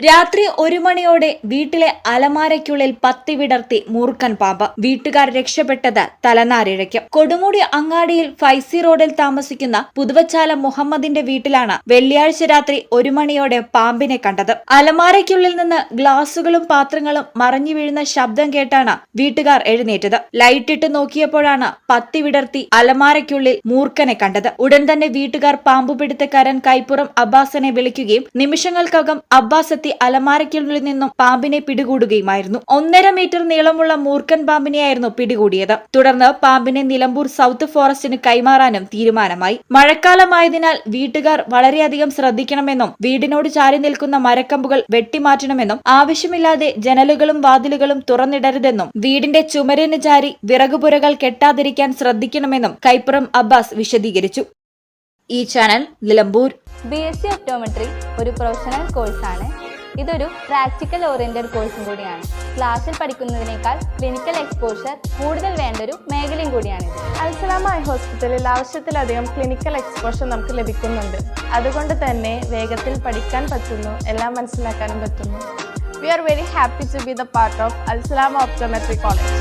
രാത്രി 1 മണിയോടെ വീട്ടിലെ അലമാരയ്ക്കുള്ളിൽ പത്തി വിടർത്തി മൂർഖൻ പാമ്പ്. വീട്ടുകാർ രക്ഷപ്പെട്ടത് തലനാരിഴയ്ക്കും. കൊടുമുടി അങ്ങാടിയിൽ ഫൈസി റോഡിൽ താമസിക്കുന്ന പുതുവച്ചാല മുഹമ്മദിന്റെ വീട്ടിലാണ് വെള്ളിയാഴ്ച രാത്രി 1 മണിയോടെ പാമ്പിനെ കണ്ടത്. അലമാരയ്ക്കുള്ളിൽ നിന്ന് ഗ്ലാസുകളും പാത്രങ്ങളും മറിഞ്ഞു വീഴുന്ന ശബ്ദം കേട്ടാണ് വീട്ടുകാർ എഴുന്നേറ്റത്. ലൈറ്റിട്ട് നോക്കിയപ്പോഴാണ് പത്തി വിടർത്തി അലമാരയ്ക്കുള്ളിൽ മൂർഖനെ കണ്ടത്. ഉടൻ തന്നെ വീട്ടുകാർ പാമ്പുപിടുത്തക്കാരൻ കൈപ്പുറം അബ്ബാസിനെ വിളിക്കുകയും നിമിഷങ്ങൾക്കകം അബ്ബാസ് അലമാരയ്ക്കുള്ളിൽ നിന്നും പാമ്പിനെ പിടികൂടുകയുമായിരുന്നു. 1.5 മീറ്റർ നീളമുള്ള മൂർഖൻ പാമ്പിനെയായിരുന്നു പിടികൂടിയത്. തുടർന്ന് പാമ്പിനെ നിലമ്പൂർ സൗത്ത് ഫോറസ്റ്റിന് കൈമാറാനും തീരുമാനമായി. മഴക്കാലമായതിനാൽ വീട്ടുകാർ വളരെയധികം ശ്രദ്ധിക്കണമെന്നും വീടിനോട് ചാരി നിൽക്കുന്ന മരക്കമ്പുകൾ വെട്ടിമാറ്റണമെന്നും ആവശ്യമില്ലാതെ ജനലുകളും വാതിലുകളും തുറന്നിടരുതെന്നും വീടിന്റെ ചുമരിന് ചാരി വിറകുപുരകൾ കെട്ടാതിരിക്കാൻ ശ്രദ്ധിക്കണമെന്നും കൈപ്പുറം അബ്ബാസ് വിശദീകരിച്ചു. ഈ ചാനൽ നിലമ്പൂർ. BSc ഒപ്റ്റോമെട്രി ഒരു പ്രൊഫഷണൽ കോഴ്സാണ്. ഇതൊരു പ്രാക്ടിക്കൽ ഓറിയന്റഡ് കോഴ്സും കൂടിയാണ്. ക്ലാസ്സിൽ പഠിക്കുന്നതിനേക്കാൾ ക്ലിനിക്കൽ എക്സ്പോഷർ കൂടുതൽ വേണ്ടൊരു മേഖലയും കൂടിയാണിത്. അൽസലാമ ഐ ഹോസ്പിറ്റലിൽ ആവശ്യത്തിലധികം ക്ലിനിക്കൽ എക്സ്പോഷർ നമുക്ക് ലഭിക്കുന്നുണ്ട്. അതുകൊണ്ട് തന്നെ വേഗത്തിൽ പഠിക്കാൻ പറ്റുന്നു, എല്ലാം മനസ്സിലാക്കാനും പറ്റുന്നു. We are very happy to be the part of Al Salama Optometry College.